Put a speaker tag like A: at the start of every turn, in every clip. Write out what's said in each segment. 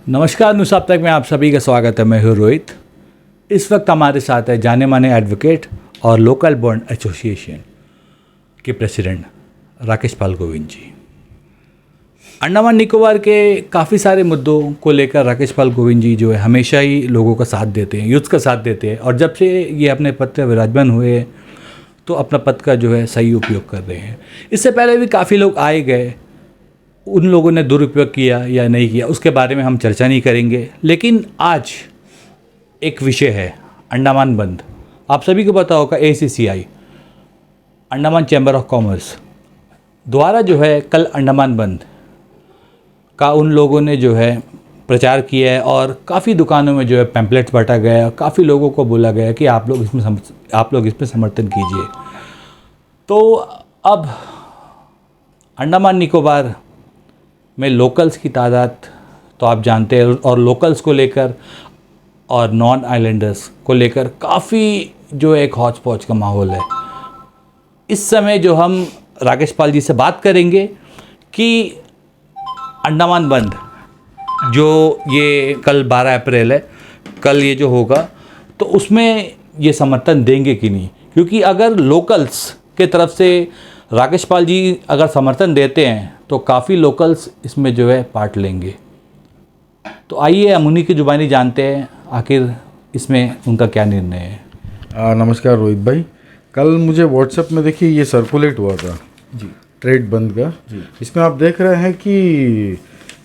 A: नमस्कार न्यूज़ अब तक में आप सभी का स्वागत है। मैं हूँ रोहित। इस वक्त हमारे साथ है जाने माने एडवोकेट और लोकल बॉन्ड एसोसिएशन के प्रेसिडेंट राकेश पाल गोविंद जी। अंडमान निकोबार के काफ़ी सारे मुद्दों को लेकर राकेश पाल गोविंद जी जो है हमेशा ही लोगों का साथ देते हैं, यूथ का साथ देते हैं, और जब से ये अपने पद पर विराजमान हुए तो अपना पद का जो है सही उपयोग कर रहे हैं। इससे पहले भी काफ़ी लोग आए गए, उन लोगों ने दुरुपयोग किया या नहीं किया उसके बारे में हम चर्चा नहीं करेंगे, लेकिन आज एक विषय है अंडमान बंद। आप सभी को पता होगा ACCI Andaman chamber of commerce द्वारा जो है कल अंडमान बंद का उन लोगों ने जो है प्रचार किया है और काफ़ी दुकानों में जो है पैम्पलेट्स बांटा गया, काफ़ी लोगों को बोला गया कि आप लोग इसमें समर्थन कीजिए। तो अब अंडमान निकोबार में लोकल्स की तादाद तो आप जानते हैं, और लोकल्स को लेकर और नॉन आइलैंडर्स को लेकर काफ़ी जो एक हौच पौच का माहौल है। इस समय जो हम राकेश पाल जी से बात करेंगे कि अंडमान बंद जो ये कल 12 अप्रैल है, कल ये जो होगा तो उसमें ये समर्थन देंगे कि नहीं, क्योंकि अगर लोकल्स के तरफ से राकेश पाल जी अगर समर्थन देते हैं तो काफ़ी लोकल्स इसमें जो है पार्ट लेंगे। तो आइए हम उन्हीं की जुबानी जानते हैं आखिर इसमें उनका क्या निर्णय है।
B: नमस्कार रोहित भाई। कल मुझे व्हाट्सएप में देखिए ये सर्कुलेट हुआ था
A: जी,
B: ट्रेड बंद का जी। इसमें आप देख रहे हैं कि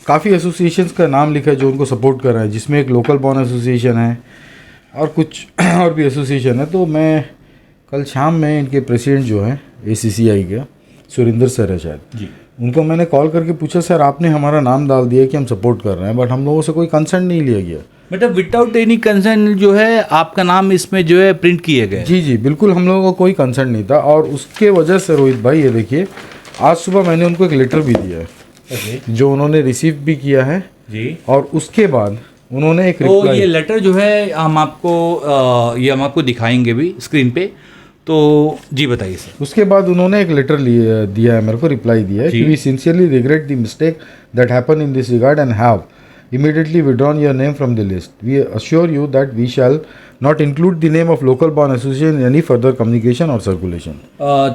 B: काफ़ी एसोसिएशंस का नाम लिखा है जो उनको सपोर्ट कर रहे हैं, जिसमें एक लोकल बॉन्ड एसोसिएशन है और कुछ और भी एसोसिएशन है। तो मैं कल शाम में इनके प्रेसिडेंट जो हैं ACCI के सुरेंद्र सर है शायद जी, उनको मैंने कॉल करके पूछा, सर आपने हमारा नाम डाल दिया कि हम सपोर्ट कर रहे हैं, बट हम लोगों से कोई कंसर्न नहीं लिया गया।
A: मतलब विदाउट एनी कंसर्न जो है आपका नाम इसमें जो है प्रिंट किए गए।
B: जी जी बिल्कुल, हम लोगों को कोई कंसर्न नहीं था। और उसके वजह से रोहित भाई ये देखिए आज सुबह मैंने उनको एक लेटर भी दिया है जो उन्होंने रिसीव भी किया है जी, और उसके बाद उन्होंने एक
A: तो ये लेटर जो है हम आपको दिखाएंगे भी स्क्रीन पे। तो जी बताइए सर।
B: उसके बाद उन्होंने एक लेटर दिया है, मेरे को रिप्लाई दिया है कि we sincerely regret the mistake that happen in this regard and have immediately withdrawn your name from the list. We assure you that we shall not include the name of local bond association in any further communication or circulation.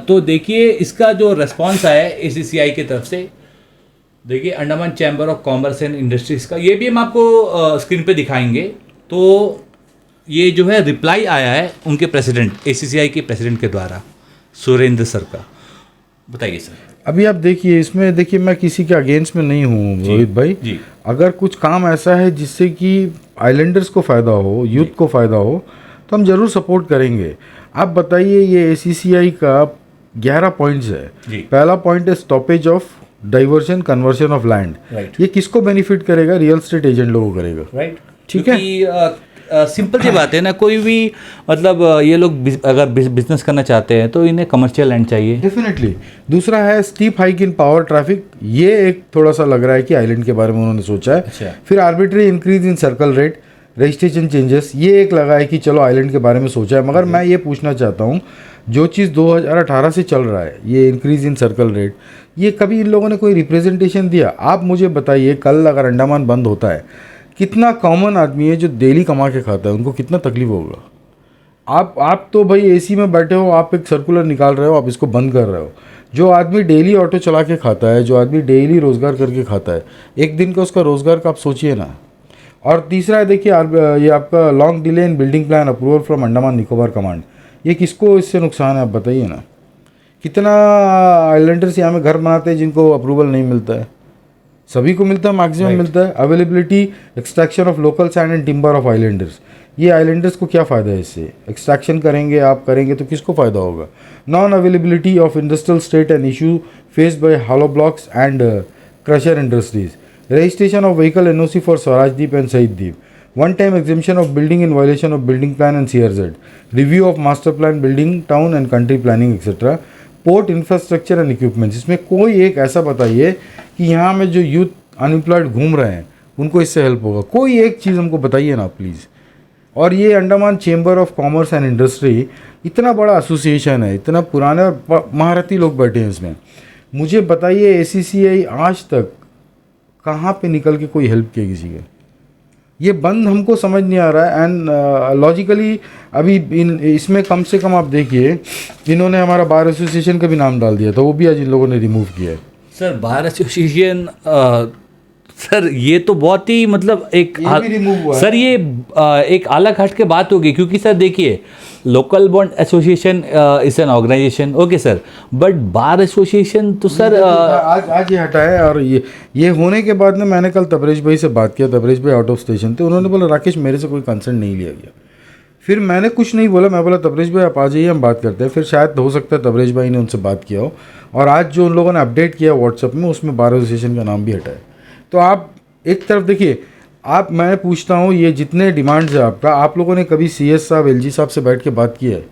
A: तो देखिए इसका जो response आया है ACCI की तरफ से, देखिए Andaman chamber of commerce and industries का, ये भी हम आपको स्क्रीन पे दिखाएंगे। तो ये जो है रिप्लाई आया है उनके प्रेसिडेंट ACCI के प्रेसिडेंट के द्वारा सुरेंद्र सर का। बताइए सर।
B: अभी आप देखिए इसमें देखिए मैं किसी के अगेंस्ट में नहीं हूँ रोहित भाई जी। अगर कुछ काम ऐसा है जिससे कि आइलैंडर्स को फ़ायदा हो, यूथ को फ़ायदा हो, तो हम ज़रूर सपोर्ट करेंगे। आप बताइए ये ACCI का 11 पॉइंट्स है जी। पहला पॉइंट है stoppage of diversion conversion of land. ये किसको बेनिफिट करेगा? रियल एस्टेट एजेंट लोगों को करेगा। राइट, ठीक है।
A: सिंपल सी बात है ना, कोई भी मतलब ये लोग अगर बिजनेस करना चाहते हैं तो इन्हें कमर्शियल लैंड चाहिए
B: डेफिनेटली। दूसरा है steep hike in power traffic, ये एक थोड़ा सा लग रहा है कि आइलैंड के बारे में उन्होंने सोचा है। अच्छा। फिर arbitrary increase in circle rate, registration changes, ये एक लगा है कि चलो आइलैंड के बारे में सोचा है। मगर मैं ये पूछना चाहता हूँ जो चीज़ 2018 से चल रहा है ये इंक्रीज इन सर्कल रेट, ये कभी इन लोगों ने कोई रिप्रेजेंटेशन दिया? आप मुझे बताइए कल अगर अंडमान बंद होता है, कितना कॉमन आदमी है जो डेली कमा के खाता है, उनको कितना तकलीफ होगा? आप तो भाई AC में बैठे हो, आप एक सर्कुलर निकाल रहे हो, आप इसको बंद कर रहे हो। जो आदमी डेली ऑटो चला के खाता है, जो आदमी डेली रोज़गार करके खाता है, एक दिन का उसका रोज़गार का आप सोचिए ना। और तीसरा है देखिए ये आपका long delay in building plan approval from Andaman Nicobar command, ये किसको इससे नुकसान है आप बताइए ना। कितना आइलैंडर्स यहाँ में घर बनाते हैं जिनको अप्रूवल नहीं मिलता है? सभी को मिलता है, मैक्सिमम मिलता है। Availability extraction of local sand and timber of Islanders, ये आइलैंडर्स को क्या फ़ायदा है इससे? एक्सट्रैक्शन करेंगे आप करेंगे तो किसको फ़ायदा होगा? Non availability of industrial state and issue faced by hollow blocks and crusher industries, registration of vehicle NOC for Swarajdeep and Shaheed Dweep, one time exhibition of building in violation of building plan and CRZ, review of master plan building town and country planning etcetera, port infrastructure and equipments. इसमें कोई एक ऐसा बताइए कि यहाँ में जो youth unemployed घूम रहे हैं उनको इससे हेल्प होगा? कोई एक चीज़ हमको बताइए ना प्लीज़। और ये Andaman chamber of commerce and industry इतना बड़ा एसोसिएशन है, इतना पुराने और महारथी लोग बैठे हैं इसमें, मुझे बताइए ACCI आज तक कहाँ पे निकल के कोई हेल्प किया किसी के? ये बंद हमको समझ नहीं आ रहा है। एंड लॉजिकली अभी इसमें कम से कम आप देखिए, इन्होंने हमारा बार एसोसिएशन का भी नाम डाल दिया था, वो भी आज इन लोगों ने रिमूव किया है।
A: सर बार एसोसिएशन, सर ये तो बहुत ही मतलब एक
B: ये भी रिमूव हुआ है।
A: सर ये एक अलग हट के बात होगी, क्योंकि सर देखिए local bond association is an organisation, okay sir, but bar association तो सर
B: आज ये हटा है। और ये होने के बाद में मैंने कल तबरेज भाई से बात किया, तबरेज भाई आउट ऑफ स्टेशन थे, उन्होंने बोला राकेश मेरे से कोई कंसर्न नहीं लिया गया। फिर मैंने कुछ नहीं बोला, मैं बोला तबरेज भाई आप आ जाइए हम बात करते हैं। फिर शायद हो सकता है तबरेज भाई ने उनसे बात किया हो, और आज जो उन लोगों ने अपडेट किया व्हाट्सअप में उसमें बार एसोसिएशन का नाम भी हटा है। तो आप एक तरफ देखिए, आप मैं पूछता हूँ ये जितने डिमांड्स है आपका, आप लोगों ने कभी CS साहब LG साहब से बैठ के बात की है?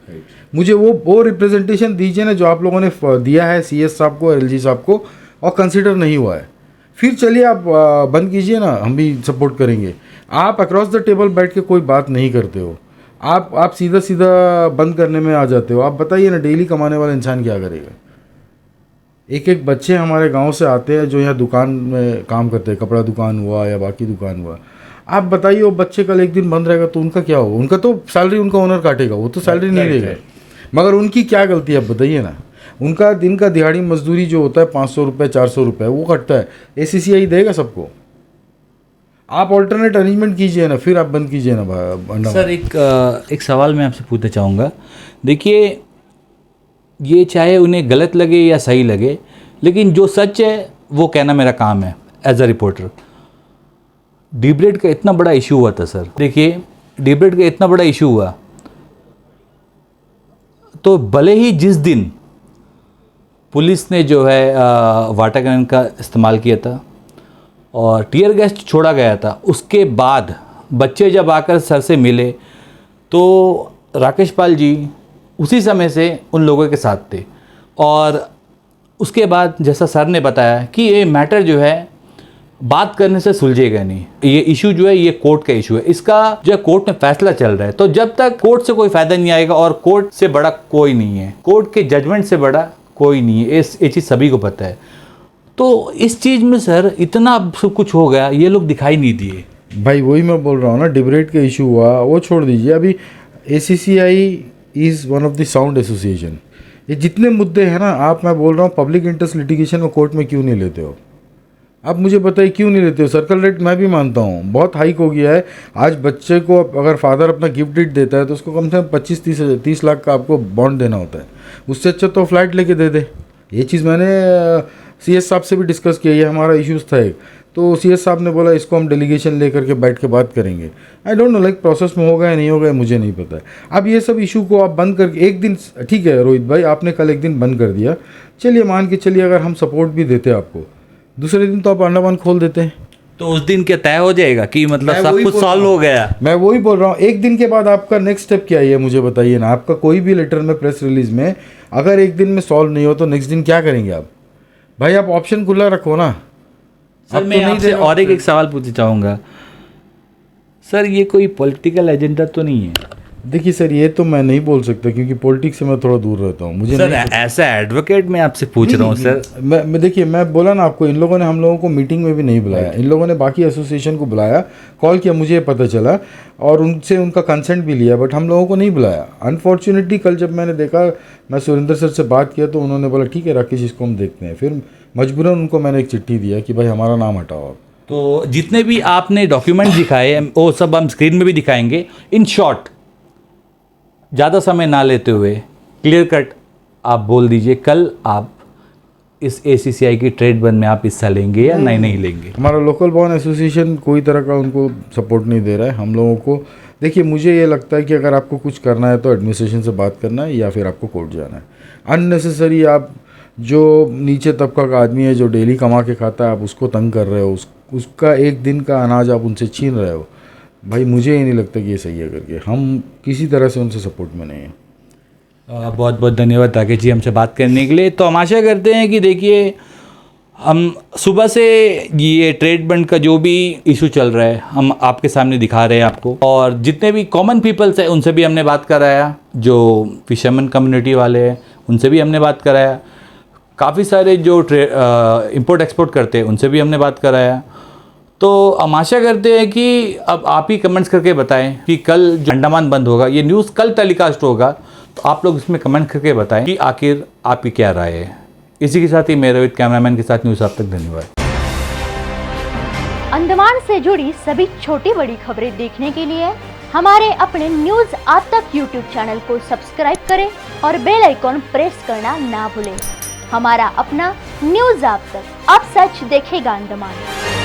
B: मुझे वो रिप्रेजेंटेशन दीजिए ना जो आप लोगों ने दिया है CS साहब को, LG साहब को, और कंसिडर नहीं हुआ है। फिर चलिए आप बंद कीजिए ना, हम भी सपोर्ट करेंगे। आप अक्रॉस द टेबल बैठ के कोई बात नहीं करते हो, आप सीधा सीधा बंद करने में आ जाते हो। आप बताइए ना, डेली कमाने वाला इंसान क्या करेगा? एक बच्चे हमारे गांव से आते हैं जो यहाँ दुकान में काम करते हैं, कपड़ा दुकान हुआ या बाकी दुकान हुआ। आप बताइए वो बच्चे कल एक दिन बंद रहेगा तो उनका क्या होगा? उनका तो सैलरी उनका ओनर काटेगा, वो तो सैलरी नहीं देगा। मगर उनकी क्या गलती है आप बताइए ना? उनका दिन का दिहाड़ी मजदूरी जो होता है 500 रुपये 400 रुपये वो कटता है, ACCI देगा सबको। आप ऑल्टरनेट अरेंजमेंट कीजिए ना, फिर आप बंद कीजिए ना।
A: सर एक सवाल मैं आपसे पूछना चाहूँगा। देखिए ये चाहे उन्हें गलत लगे या सही लगे, लेकिन जो सच है वो कहना मेरा काम है एज अ रिपोर्टर। डीब्रेड का इतना बड़ा इशू हुआ था सर, देखिए डीब्रेड का इतना बड़ा इशू हुआ, तो भले ही जिस दिन पुलिस ने जो है वाटर कैनन का इस्तेमाल किया था और टीयर गैस छोड़ा गया था, उसके बाद बच्चे जब आकर सर से मिले तो राकेश पाल जी उसी समय से उन लोगों के साथ थे। और उसके बाद जैसा सर ने बताया कि ये मैटर जो है बात करने से सुलझेगा नहीं, ये इशू जो है ये कोर्ट का इशू है, इसका जो है कोर्ट में फैसला चल रहा है। तो जब तक कोर्ट से कोई फायदा नहीं आएगा, और कोर्ट से बड़ा कोई नहीं है, कोर्ट के जजमेंट से बड़ा कोई नहीं है, ये चीज़ सभी को पता है। तो इस चीज़ में सर इतना सब कुछ हो गया, ये लोग दिखाई नहीं दिए।
B: भाई वही मैं बोल रहा हूँ ना, डिबेट का इशू हुआ वो छोड़ दीजिए। अभी ACCI is one of the sound association. ये जितने मुद्दे हैं ना, आप मैं बोल रहा हूँ पब्लिक इंटरेस्ट लिटिगेशन में कोर्ट में क्यों नहीं लेते हो? आप मुझे बताइए क्यों नहीं लेते हो? सर्कल रेट मैं भी मानता हूँ बहुत हाइक हो गया है। आज बच्चे को अगर फादर अपना गिफ्ट डीड देता है तो उसको कम से कम 25-30 लाख का आपको बॉन्ड देना होता है। उससे अच्छा तो फ्लैट लेके दे दे। ये चीज़ मैंने CS साहब से भी डिस्कस किया, ये हमारा इश्यूज़ था एक। तो CS साहब ने बोला इसको हम डेलीगेशन लेकर के बैठ के बात करेंगे। I don't know like process में होगा या नहीं होगा मुझे नहीं पता है। अब ये सब इशू को आप बंद करके एक दिन, ठीक है रोहित भाई आपने कल एक दिन बंद कर दिया, चलिए मान के चलिए अगर हम सपोर्ट भी देते आपको, दूसरे दिन तो आप अंडमान खोल देते हैं,
A: तो उस दिन क्या तय हो जाएगा कि मतलब सब कुछ सॉल्व हो गया?
B: मैं वही बोल रहा हूँ। एक दिन के बाद आपका नेक्स्ट स्टेप क्या है मुझे बताइए ना। आपका कोई भी लेटर में, प्रेस रिलीज में अगर एक दिन में सॉल्व नहीं हो तो नेक्स्ट दिन क्या करेंगे आप? भाई आप ऑप्शन खुला रखो ना।
A: सर मैं आपसे और एक सवाल पूछना चाहूँगा सर, ये कोई पॉलिटिकल एजेंडा तो नहीं है?
B: देखिए सर ये तो मैं नहीं बोल सकता क्योंकि पॉलिटिक्स से मैं थोड़ा दूर रहता हूँ। मुझे
A: सर ऐसा एडवोकेट मैं आपसे पूछ रहा हूँ सर।
B: मैं देखिए मैं बोला ना आपको, इन लोगों ने हम लोगों को मीटिंग में भी नहीं बुलाया, इन लोगों ने बाकी एसोसिएशन को बुलाया, कॉल किया, मुझे पता चला और उनसे उनका कंसेंट भी लिया, बट हम लोगों को नहीं बुलाया। अनफॉर्चुनेटली कल जब मैंने देखा, मैं सुरेंद्र सर से बात किया तो उन्होंने बोला ठीक है राकेश इसको हम देखते हैं। फिर मजबूरन उनको मैंने एक चिट्ठी दिया कि भाई हमारा नाम हटाओ आप।
A: तो जितने भी आपने डॉक्यूमेंट दिखाए वो सब हम स्क्रीन में भी दिखाएंगे। इन शॉर्ट ज़्यादा समय ना लेते हुए क्लियर कट आप बोल दीजिए, कल आप इस ACCI की ट्रेड बंद में आप हिस्सा लेंगे या नहीं लेंगे?
B: हमारा लोकल बॉन्ड एसोसिएशन कोई तरह का उनको सपोर्ट नहीं दे रहा है हम लोगों को। देखिए मुझे ये लगता है कि अगर आपको कुछ करना है तो एडमिनिस्ट्रेशन से बात करना है या फिर आपको कोर्ट जाना है। अननेसेसरी आप जो नीचे तबका का आदमी है जो डेली कमा के खाता है आप उसको तंग कर रहे हो, उसका एक दिन का अनाज आप उनसे छीन रहे हो। भाई मुझे ये नहीं लगता कि ये सही है करके, हम किसी तरह से उनसे सपोर्ट में नहीं है।
A: बहुत बहुत धन्यवाद राकेश जी हमसे बात करने के लिए। तो हम आशा करते हैं कि देखिए हम सुबह से ये ट्रेड बंड का जो भी इशू चल रहा है हम आपके सामने दिखा रहे हैं आपको, और जितने भी कॉमन पीपल्स हैं उनसे भी हमने बात कराया, जो फिशरमैन कम्युनिटी वाले हैं उनसे भी हमने बात कराया, काफ़ी सारे जो इम्पोर्ट एक्सपोर्ट करते हैं उनसे भी हमने बात कराया। तो हम आशा करते हैं कि अब आप ही कमेंट्स करके बताएं कि कल जो अंडमान बंद होगा, ये न्यूज़ कल टेलीकास्ट होगा, तो आप लोग इसमें कमेंट करके बताएं कि आखिर आपकी क्या राय है। इसी के साथ ही मैं रोहित कैमरामैन के साथ न्यूज़ आप तक, धन्यवाद।
C: अंडमान से जुड़ी सभी छोटी बड़ी खबरें देखने के लिए हमारे अपने न्यूज़ आप तक यूट्यूब चैनल को सब्सक्राइब करें और बेल आइकॉन प्रेस करना ना भूलें। हमारा अपना न्यूज़ आप तक, अब सच देखेगा अंडमान।